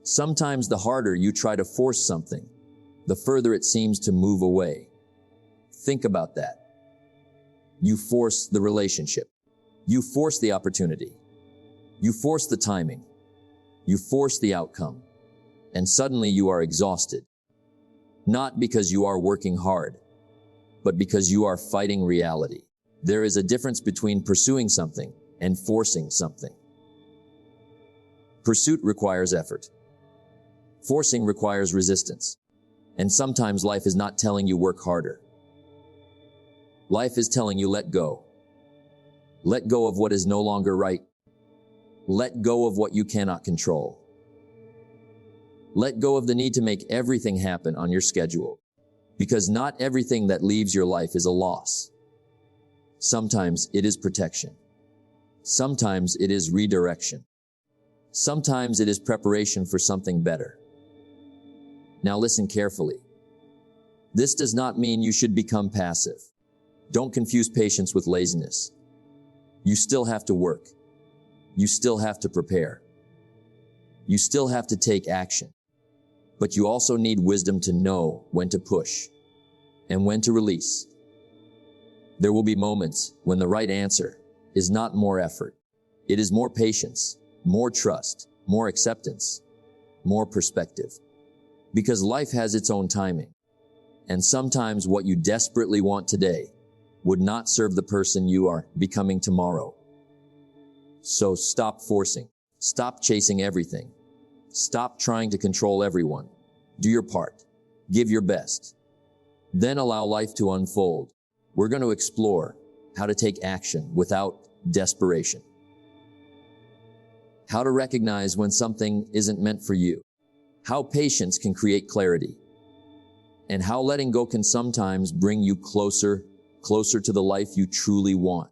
Sometimes the harder you try to force something, the further it seems to move away. Think about that. You force the relationship. You force the opportunity. You force the timing. You force the outcome. And suddenly you are exhausted. Not because you are working hard, but because you are fighting reality. There is a difference between pursuing something and forcing something. Pursuit requires effort. Forcing requires resistance. And sometimes life is not telling you work harder. Life is telling you let go. Let go of what is no longer right. Let go of what you cannot control. Let go of the need to make everything happen on your schedule, because not everything that leaves your life is a loss. Sometimes it is protection. Sometimes it is redirection. Sometimes it is preparation for something better. Now listen carefully. This does not mean you should become passive. Don't confuse patience with laziness. You still have to work. You still have to prepare. You still have to take action. But you also need wisdom to know when to push and when to release. There will be moments when the right answer is not more effort. It is more patience, more trust, more acceptance, more perspective. Because life has its own timing. And sometimes what you desperately want today would not serve the person you are becoming tomorrow. So stop forcing. Stop chasing everything. Stop trying to control everyone. Do your part. Give your best. Then allow life to unfold. We're going to explore how to take action without desperation. How to recognize when something isn't meant for you. How patience can create clarity. And how letting go can sometimes bring you closer to the life you truly want.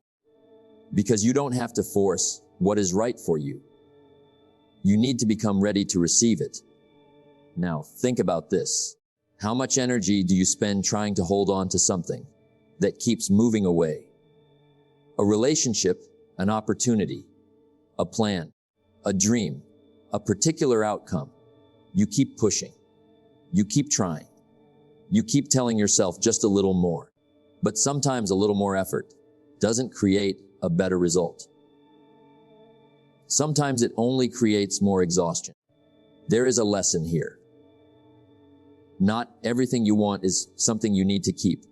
Because you don't have to force what is right for you. You need to become ready to receive it. Now, think about this. How much energy do you spend trying to hold on to something that keeps moving away? A relationship, an opportunity, a plan, a dream, a particular outcome. You keep pushing. You keep trying. You keep telling yourself just a little more. But sometimes a little more effort doesn't create a better result. Sometimes it only creates more exhaustion. There is a lesson here. Not everything you want is something you need to keep.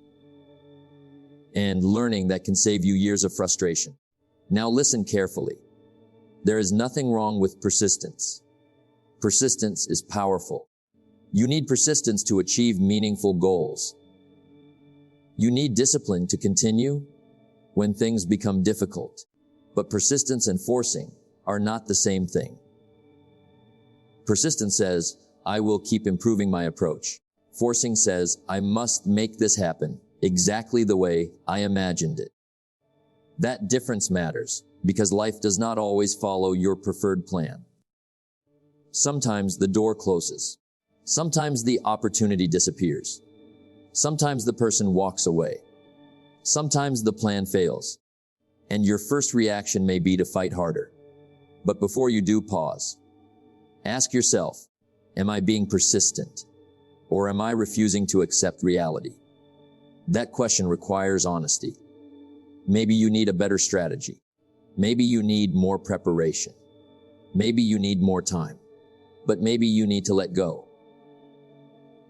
And learning that can save you years of frustration. Now listen carefully. There is nothing wrong with persistence. Persistence is powerful. You need persistence to achieve meaningful goals. You need discipline to continue when things become difficult. But persistence and forcing are not the same thing. Persistence says, I will keep improving my approach. Forcing says, I must make this happen exactly the way I imagined it. That difference matters because life does not always follow your preferred plan. Sometimes the door closes. Sometimes the opportunity disappears. Sometimes the person walks away. Sometimes the plan fails. And your first reaction may be to fight harder. But before you do, pause. Ask yourself, am I being persistent? Or am I refusing to accept reality? That question requires honesty. Maybe you need a better strategy. Maybe you need more preparation. Maybe you need more time. But maybe you need to let go.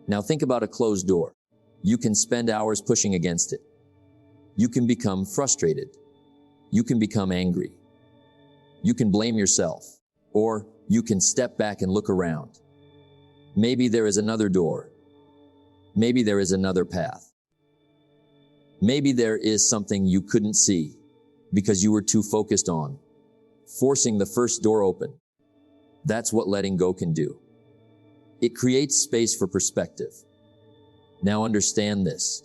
Now think about a closed door. You can spend hours pushing against it. You can become frustrated. You can become angry. You can blame yourself. Or you can step back and look around. Maybe there is another door. Maybe there is another path. Maybe there is something you couldn't see because you were too focused on forcing the first door open. That's what letting go can do. It creates space for perspective. Now understand this.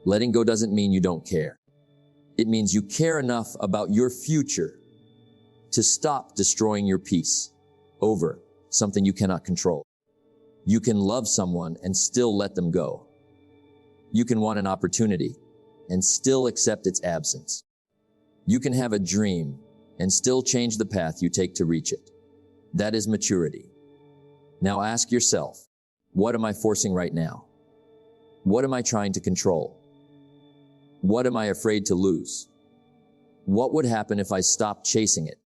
Letting go doesn't mean you don't care. It means you care enough about your future to stop destroying your peace over something you cannot control. You can love someone and still let them go. You can want an opportunity and still accept its absence. You can have a dream and still change the path you take to reach it. That is maturity. Now ask yourself, what am I forcing right now? What am I trying to control? What am I afraid to lose? What would happen if I stopped chasing it?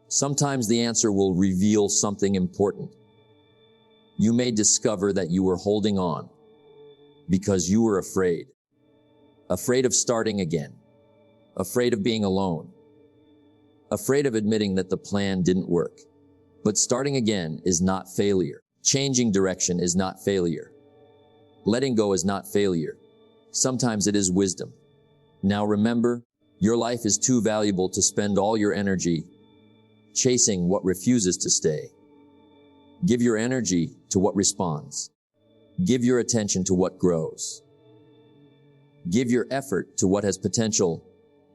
Sometimes the answer will reveal something important. You may discover that you were holding on because you were afraid. Afraid of starting again. Afraid of being alone. Afraid of admitting that the plan didn't work. But starting again is not failure. Changing direction is not failure. Letting go is not failure. Sometimes it is wisdom. Now remember, your life is too valuable to spend all your energy chasing what refuses to stay. Give your energy to what responds. Give your attention to what grows. Give your effort to what has potential,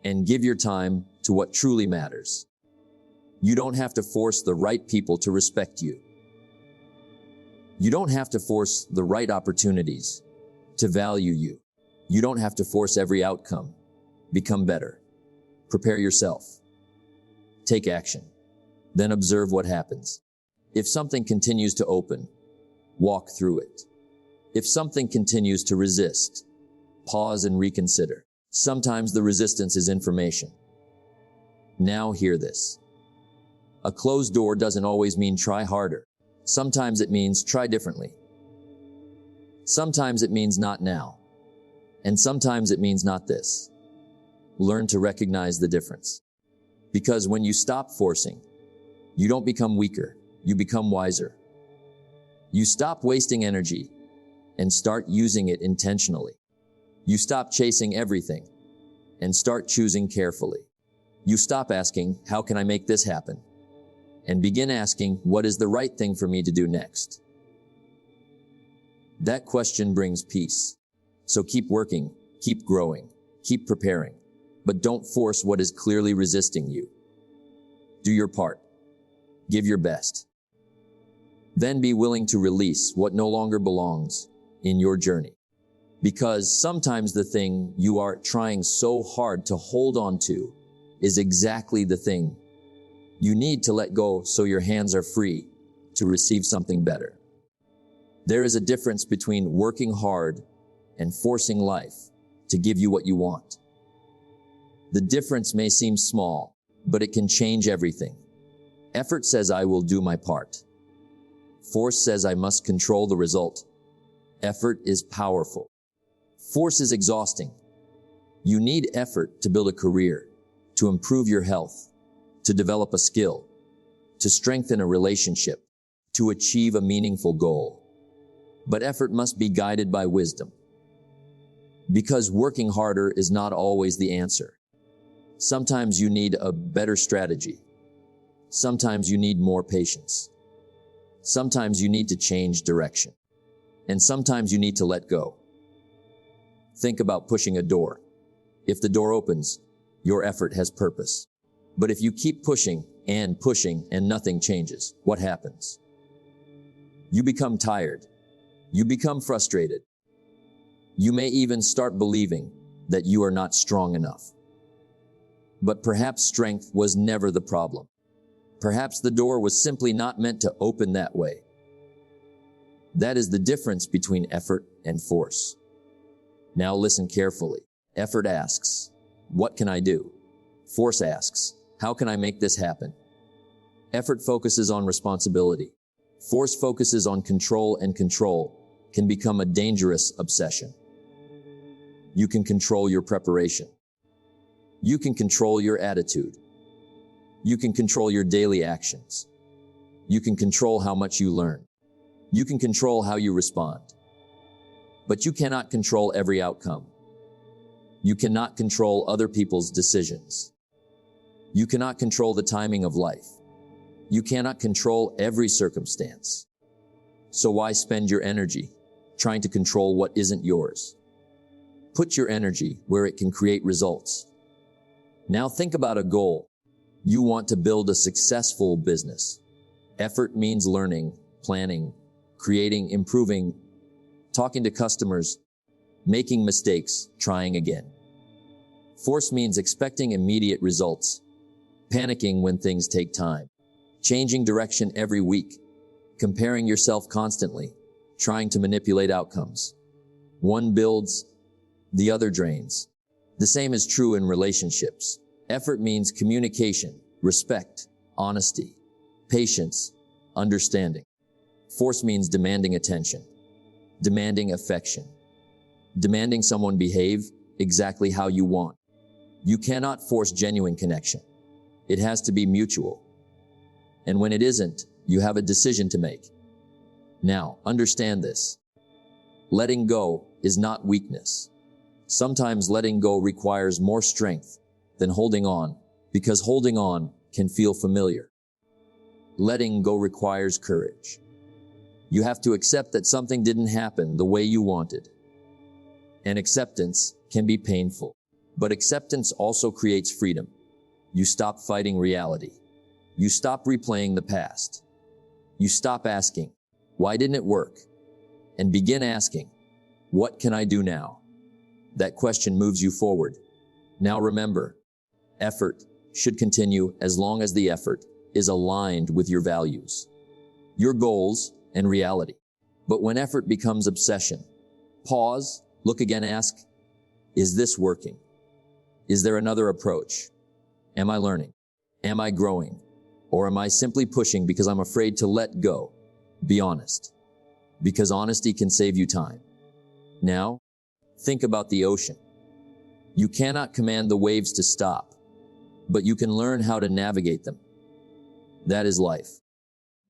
and give your time to what truly matters. You don't have to force the right people to respect you. You don't have to force the right opportunities to value you. You don't have to force every outcome. Become better. Prepare yourself. Take action. Then observe what happens. If something continues to open, walk through it. If something continues to resist, pause and reconsider. Sometimes the resistance is information. Now hear this. A closed door doesn't always mean try harder. Sometimes it means try differently. Sometimes it means not now. And sometimes it means not this. Learn to recognize the difference. Because when you stop forcing, you don't become weaker, you become wiser. You stop wasting energy and start using it intentionally. You stop chasing everything and start choosing carefully. You stop asking, how can I make this happen? And begin asking, what is the right thing for me to do next? That question brings peace. So keep working, keep growing, keep preparing, but don't force what is clearly resisting you. Do your part. Give your best. Then be willing to release what no longer belongs in your journey. Because sometimes the thing you are trying so hard to hold on to is exactly the thing you need to let go so your hands are free to receive something better. There is a difference between working hard and forcing life to give you what you want. The difference may seem small, but it can change everything. Effort says I will do my part. Force says I must control the result. Effort is powerful. Force is exhausting. You need effort to build a career, to improve your health, to develop a skill, to strengthen a relationship, to achieve a meaningful goal. But effort must be guided by wisdom. Because working harder is not always the answer. Sometimes you need a better strategy. Sometimes you need more patience. Sometimes you need to change direction. And sometimes you need to let go. Think about pushing a door. If the door opens, your effort has purpose. But if you keep pushing and nothing changes, what happens? You become tired. You become frustrated. You may even start believing that you are not strong enough. But perhaps strength was never the problem. Perhaps the door was simply not meant to open that way. That is the difference between effort and force. Now listen carefully. Effort asks, what can I do? Force asks, how can I make this happen? Effort focuses on responsibility. Force focuses on control, and control can become a dangerous obsession. You can control your preparation. You can control your attitude. You can control your daily actions. You can control how much you learn. You can control how you respond. But you cannot control every outcome. You cannot control other people's decisions. You cannot control the timing of life. You cannot control every circumstance. So why spend your energy trying to control what isn't yours? Put your energy where it can create results. Now think about a goal. You want to build a successful business. Effort means learning, planning, creating, improving, talking to customers, making mistakes, trying again. Force means expecting immediate results, panicking when things take time, changing direction every week, comparing yourself constantly, trying to manipulate outcomes. One builds, the other drains. The same is true in relationships. Effort means communication, respect, honesty, patience, understanding. Force means demanding attention, demanding affection, demanding someone behave exactly how you want. You cannot force genuine connection. It has to be mutual. And when it isn't, you have a decision to make. Now, understand this. Letting go is not weakness. Sometimes letting go requires more strength than holding on, because holding on can feel familiar. Letting go requires courage. You have to accept that something didn't happen the way you wanted. And acceptance can be painful. But acceptance also creates freedom. You stop fighting reality. You stop replaying the past. You stop asking, why didn't it work? And begin asking, what can I do now? That question moves you forward. Now remember, effort should continue as long as the effort is aligned with your values, your goals, and reality. But when effort becomes obsession, pause, look again, ask, is this working? Is there another approach? Am I learning? Am I growing? Or am I simply pushing because I'm afraid to let go? Be honest, because honesty can save you time. Now, think about the ocean. You cannot command the waves to stop, but you can learn how to navigate them. That is life.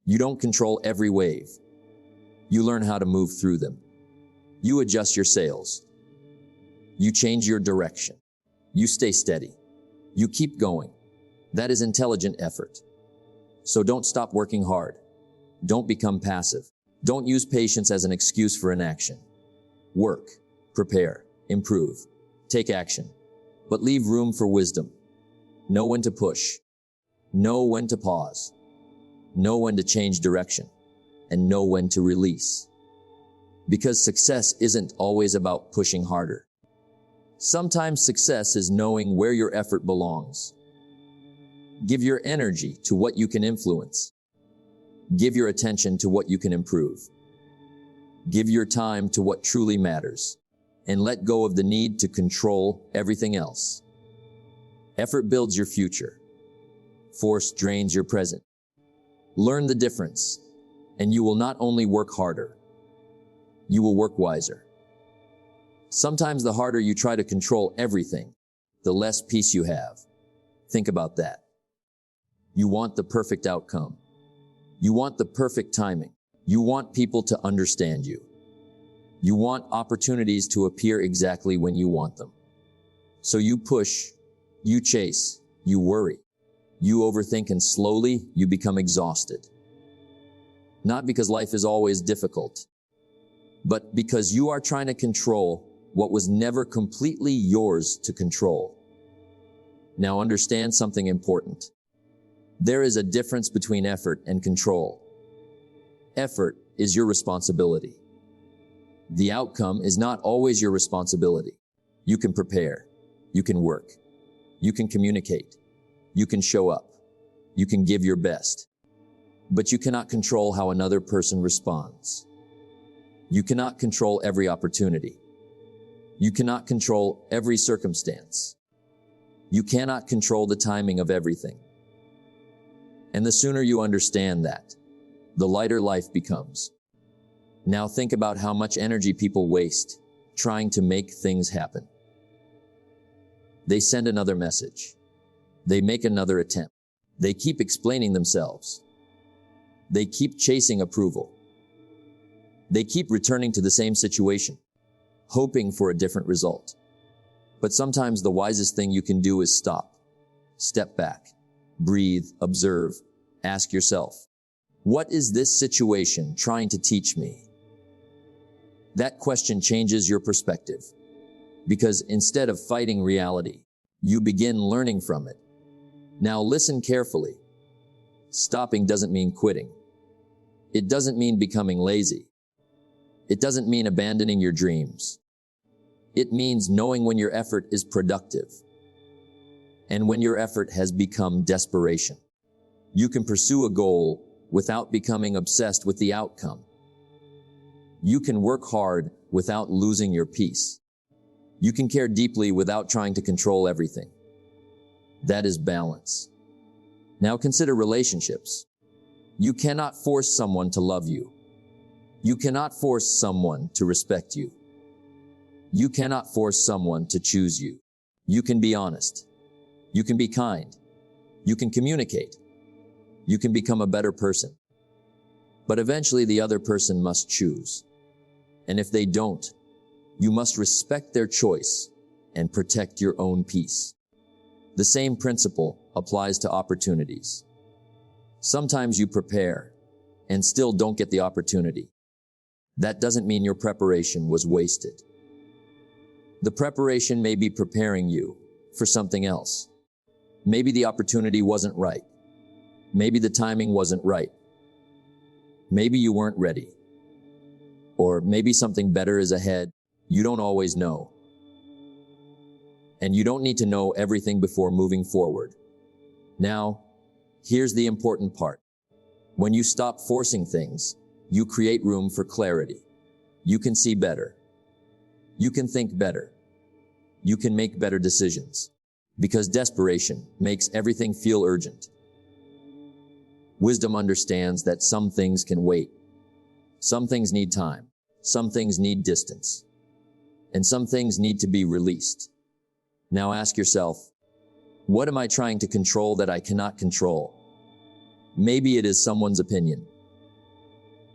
You don't control every wave. You learn how to move through them. You adjust your sails. You change your direction. You stay steady. You keep going. That is intelligent effort. So don't stop working hard. Don't become passive. Don't use patience as an excuse for inaction. Work, prepare, improve, take action, but leave room for wisdom. Know when to push. Know when to pause. Know when to change direction, and know when to release. Because success isn't always about pushing harder. Sometimes success is knowing where your effort belongs. Give your energy to what you can influence. Give your attention to what you can improve. Give your time to what truly matters, and let go of the need to control everything else. Effort builds your future. Force drains your present. Learn the difference, and you will not only work harder, you will work wiser. Sometimes the harder you try to control everything, the less peace you have. Think about that. You want the perfect outcome. You want the perfect timing. You want people to understand you. You want opportunities to appear exactly when you want them. So you push, you chase, you worry. You overthink, and slowly you become exhausted. Not because life is always difficult, but because you are trying to control what was never completely yours to control. Now understand something important. There is a difference between effort and control. Effort is your responsibility. The outcome is not always your responsibility. You can prepare. You can work. You can communicate. You can show up. You can give your best. But you cannot control how another person responds. You cannot control every opportunity. You cannot control every circumstance. You cannot control the timing of everything. And the sooner you understand that, the lighter life becomes. Now think about how much energy people waste trying to make things happen. They send another message. They make another attempt. They keep explaining themselves. They keep chasing approval. They keep returning to the same situation, hoping for a different result. But sometimes the wisest thing you can do is stop, step back, breathe, observe, ask yourself, what is this situation trying to teach me? That question changes your perspective, because instead of fighting reality, you begin learning from it. Now listen carefully. Stopping doesn't mean quitting. It doesn't mean becoming lazy. It doesn't mean abandoning your dreams. It means knowing when your effort is productive and when your effort has become desperation. You can pursue a goal without becoming obsessed with the outcome. You can work hard without losing your peace. You can care deeply without trying to control everything. That is balance. Now consider relationships. You cannot force someone to love you. You cannot force someone to respect you. You cannot force someone to choose you. You can be honest. You can be kind. You can communicate. You can become a better person. But eventually the other person must choose. And if they don't, you must respect their choice and protect your own peace. The same principle applies to opportunities. Sometimes you prepare and still don't get the opportunity. That doesn't mean your preparation was wasted. The preparation may be preparing you for something else. Maybe the opportunity wasn't right. Maybe the timing wasn't right. Maybe you weren't ready. Or maybe something better is ahead. You don't always know. And you don't need to know everything before moving forward. Now, here's the important part. When you stop forcing things, you create room for clarity. You can see better. You can think better. You can make better decisions. Because desperation makes everything feel urgent. Wisdom understands that some things can wait. Some things need time. Some things need distance. And some things need to be released. Now ask yourself, what am I trying to control that I cannot control? Maybe it is someone's opinion.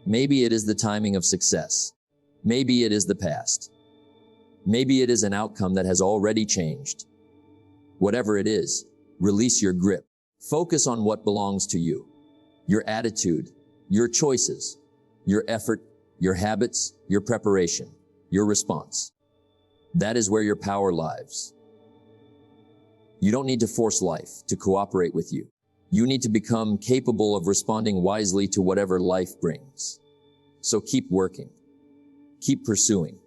Maybe it is the timing of success. Maybe it is the past. Maybe it is an outcome that has already changed. Whatever it is, release your grip. Focus on what belongs to you. Your attitude, your choices, your effort, your habits, your preparation, your response. That is where your power lies. You don't need to force life to cooperate with you. You need to become capable of responding wisely to whatever life brings. So keep working. Keep pursuing.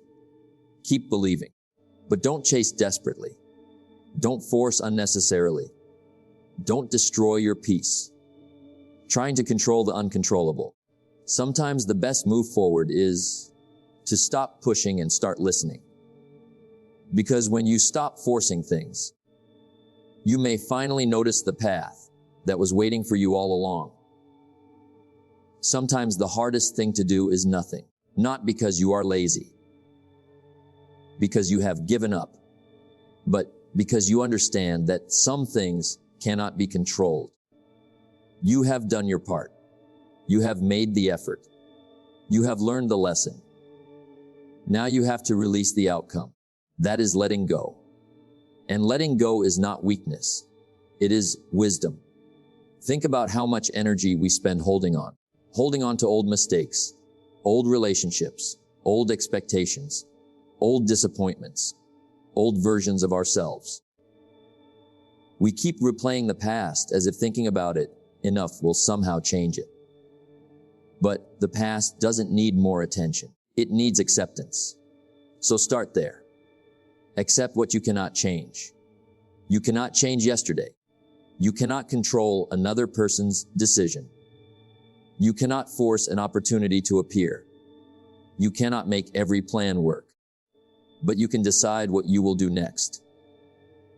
Keep believing. But don't chase desperately. Don't force unnecessarily. Don't destroy your peace, trying to control the uncontrollable. Sometimes the best move forward is to stop pushing and start listening. Because when you stop forcing things, you may finally notice the path that was waiting for you all along. Sometimes the hardest thing to do is nothing, not because you are lazy, because you have given up, but because you understand that some things cannot be controlled. You have done your part. You have made the effort. You have learned the lesson. Now you have to release the outcome. That is letting go. And letting go is not weakness. It is wisdom. Think about how much energy we spend holding on to old mistakes, old relationships, old expectations, old disappointments, old versions of ourselves. We keep replaying the past as if thinking about it enough will somehow change it. But the past doesn't need more attention. It needs acceptance. So start there. Accept what you cannot change. You cannot change yesterday. You cannot control another person's decision. You cannot force an opportunity to appear. You cannot make every plan work. But you can decide what you will do next.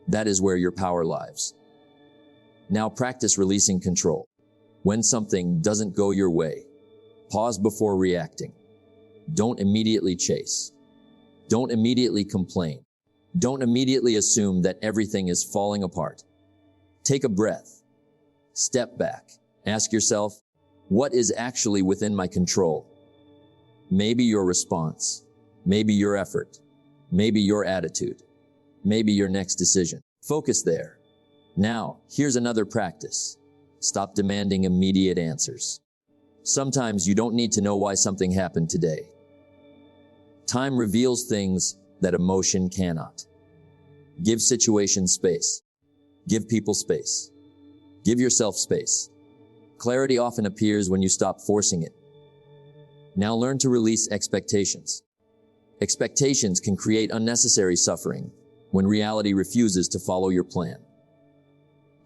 That is where your power lies. Now practice releasing control. When something doesn't go your way, pause before reacting. Don't immediately chase. Don't immediately complain. Don't immediately assume that everything is falling apart. Take a breath. Step back. Ask yourself, what is actually within my control? Maybe your response. Maybe your effort. Maybe your attitude. Maybe your next decision. Focus there. Now, here's another practice. Stop demanding immediate answers. Sometimes you don't need to know why something happened today. Time reveals things that emotion cannot. Give situations space. Give people space. Give yourself space. Clarity often appears when you stop forcing it. Now learn to release expectations. Expectations can create unnecessary suffering when reality refuses to follow your plan.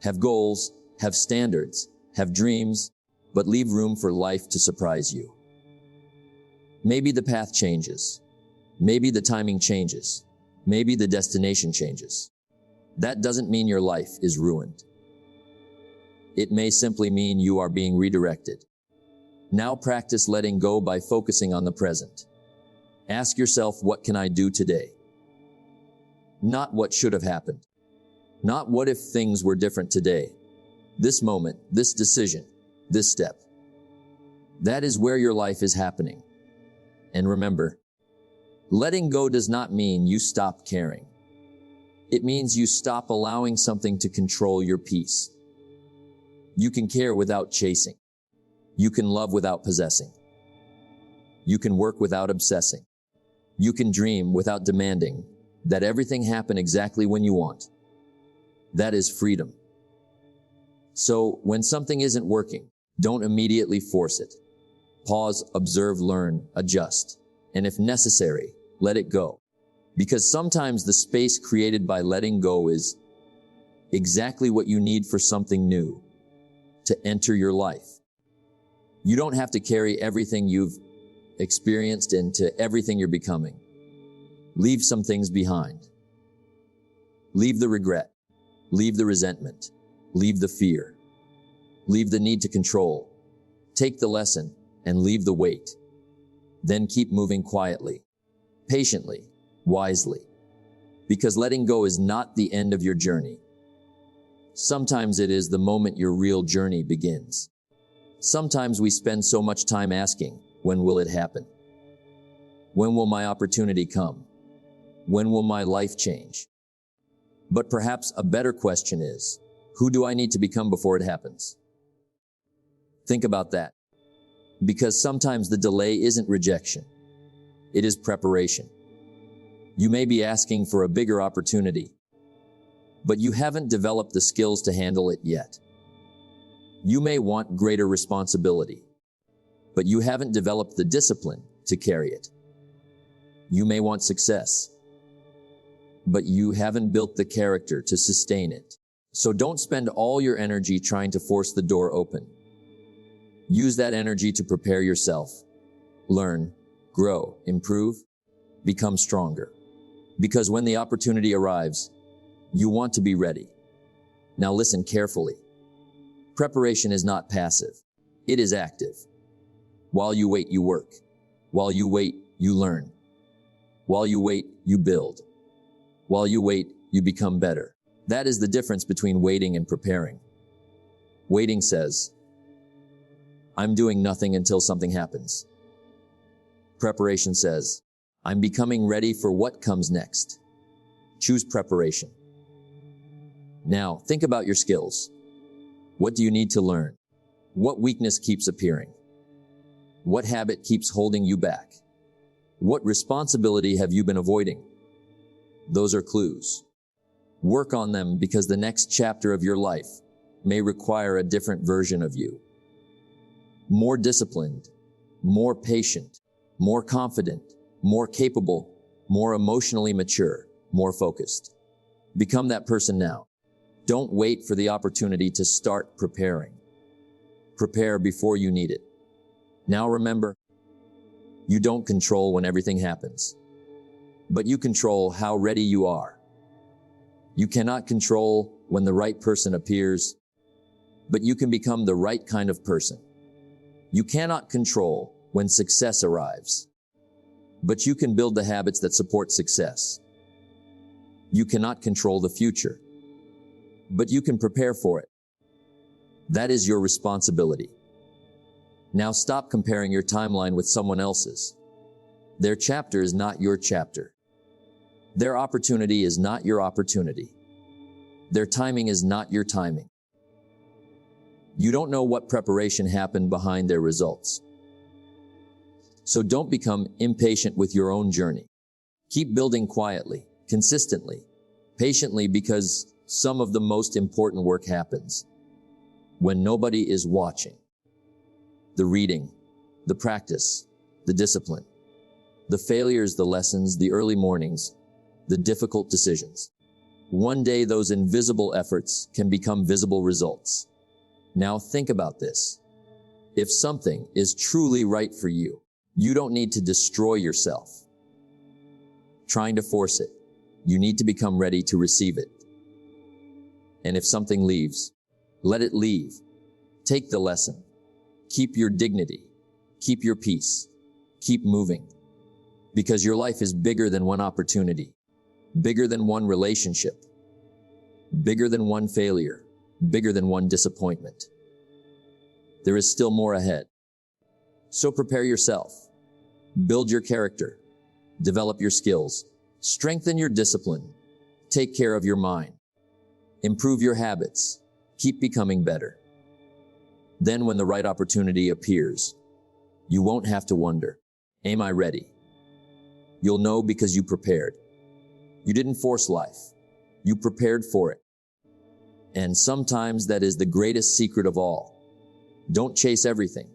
Have goals, have standards, have dreams, but leave room for life to surprise you. Maybe the path changes. Maybe the timing changes. Maybe the destination changes. That doesn't mean your life is ruined. It may simply mean you are being redirected. Now practice letting go by focusing on the present. Ask yourself, what can I do today? Not what should have happened. Not what if things were different today. This moment, this decision, this step. That is where your life is happening. And remember, letting go does not mean you stop caring. It means you stop allowing something to control your peace. You can care without chasing. You can love without possessing. You can work without obsessing. You can dream without demanding that everything happen exactly when you want. That is freedom. So when something isn't working, don't immediately force it. Pause, observe, learn, adjust, and if necessary, let it go. Because sometimes the space created by letting go is exactly what you need for something new to enter your life. You don't have to carry everything you've experienced into everything you're becoming. Leave some things behind. Leave the regret. Leave the resentment. Leave the fear. Leave the need to control. Take the lesson and leave the weight. Then keep moving quietly, patiently, wisely. Because letting go is not the end of your journey. Sometimes it is the moment your real journey begins. Sometimes we spend so much time asking, when will it happen? When will my opportunity come? When will my life change? But perhaps a better question is, who do I need to become before it happens? Think about that. Because sometimes the delay isn't rejection. It is preparation. You may be asking for a bigger opportunity, but you haven't developed the skills to handle it yet. You may want greater responsibility, but you haven't developed the discipline to carry it. You may want success, but you haven't built the character to sustain it. So don't spend all your energy trying to force the door open. Use that energy to prepare yourself. Learn, grow, improve, become stronger. Because when the opportunity arrives, you want to be ready. Now listen carefully. Preparation is not passive. It is active. While you wait, you work. While you wait, you learn. While you wait, you build. While you wait, you become better. That is the difference between waiting and preparing. Waiting says, I'm doing nothing until something happens. Preparation says, I'm becoming ready for what comes next. Choose preparation. Now, think about your skills. What do you need to learn? What weakness keeps appearing? What habit keeps holding you back? What responsibility have you been avoiding? Those are clues. Work on them because the next chapter of your life may require a different version of you. More disciplined, more patient, more confident, more capable, more emotionally mature, more focused. Become that person now. Don't wait for the opportunity to start preparing. Prepare before you need it. Now remember, you don't control when everything happens, but you control how ready you are. You cannot control when the right person appears, but you can become the right kind of person. You cannot control when success arrives, but you can build the habits that support success. You cannot control the future, but you can prepare for it. That is your responsibility. Now stop comparing your timeline with someone else's. Their chapter is not your chapter. Their opportunity is not your opportunity. Their timing is not your timing. You don't know what preparation happened behind their results. So don't become impatient with your own journey. Keep building quietly, consistently, patiently, because some of the most important work happens when nobody is watching. The reading, the practice, the discipline, the failures, the lessons, the early mornings, the difficult decisions. One day those invisible efforts can become visible results. Now think about this. If something is truly right for you, you don't need to destroy yourself trying to force it. You need to become ready to receive it. And if something leaves, let it leave. Take the lesson. Keep your dignity. Keep your peace. Keep moving. Because your life is bigger than one opportunity, bigger than one relationship, bigger than one failure, bigger than one disappointment. There is still more ahead. So prepare yourself. Build your character. Develop your skills. Strengthen your discipline. Take care of your mind. Improve your habits. Keep becoming better. Then when the right opportunity appears, you won't have to wonder, am I ready? You'll know because you prepared. You didn't force life. You prepared for it. And sometimes that is the greatest secret of all. Don't chase everything.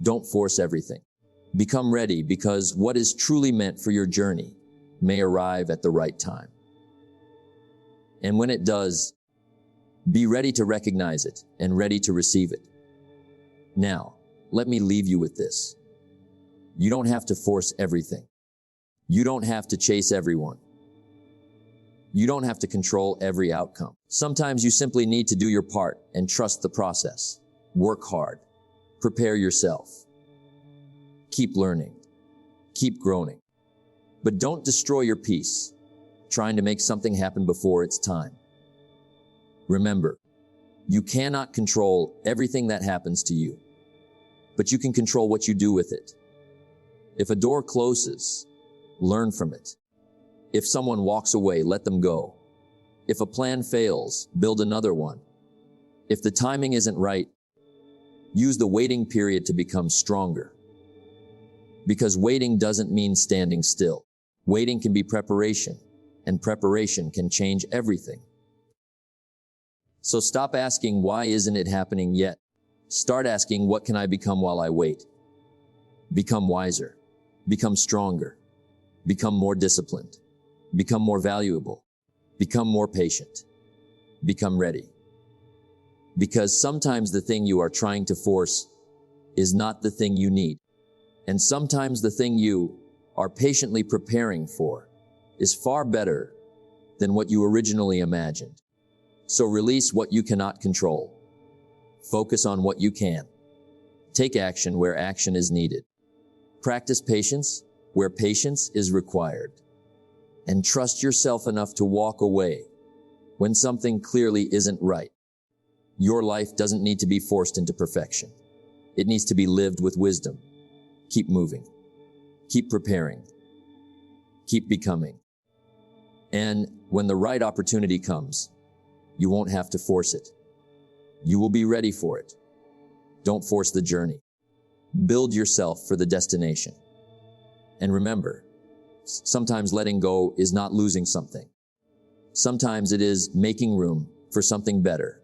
Don't force everything. Become ready because what is truly meant for your journey may arrive at the right time. And when it does, be ready to recognize it and ready to receive it. Now, let me leave you with this. You don't have to force everything. You don't have to chase everyone. You don't have to control every outcome. Sometimes you simply need to do your part and trust the process. Work hard. Prepare yourself. Keep learning. Keep growing. But don't destroy your peace, trying to make something happen before it's time. Remember, you cannot control everything that happens to you, but you can control what you do with it. If a door closes, learn from it. If someone walks away, let them go. If a plan fails, build another one. If the timing isn't right, use the waiting period to become stronger. Because waiting doesn't mean standing still. Waiting can be preparation, and preparation can change everything. So stop asking, why isn't it happening yet? Start asking, what can I become while I wait? Become wiser. Become stronger. Become more disciplined. Become more valuable. Become more patient. Become ready. Because sometimes the thing you are trying to force is not the thing you need. And sometimes the thing you are patiently preparing for is far better than what you originally imagined. So release what you cannot control. Focus on what you can. Take action where action is needed. Practice patience where patience is required. And trust yourself enough to walk away when something clearly isn't right. Your life doesn't need to be forced into perfection. It needs to be lived with wisdom. Keep moving. Keep preparing. Keep becoming. And when the right opportunity comes, you won't have to force it. You will be ready for it. Don't force the journey. Build yourself for the destination. And remember, sometimes letting go is not losing something. Sometimes it is making room for something better.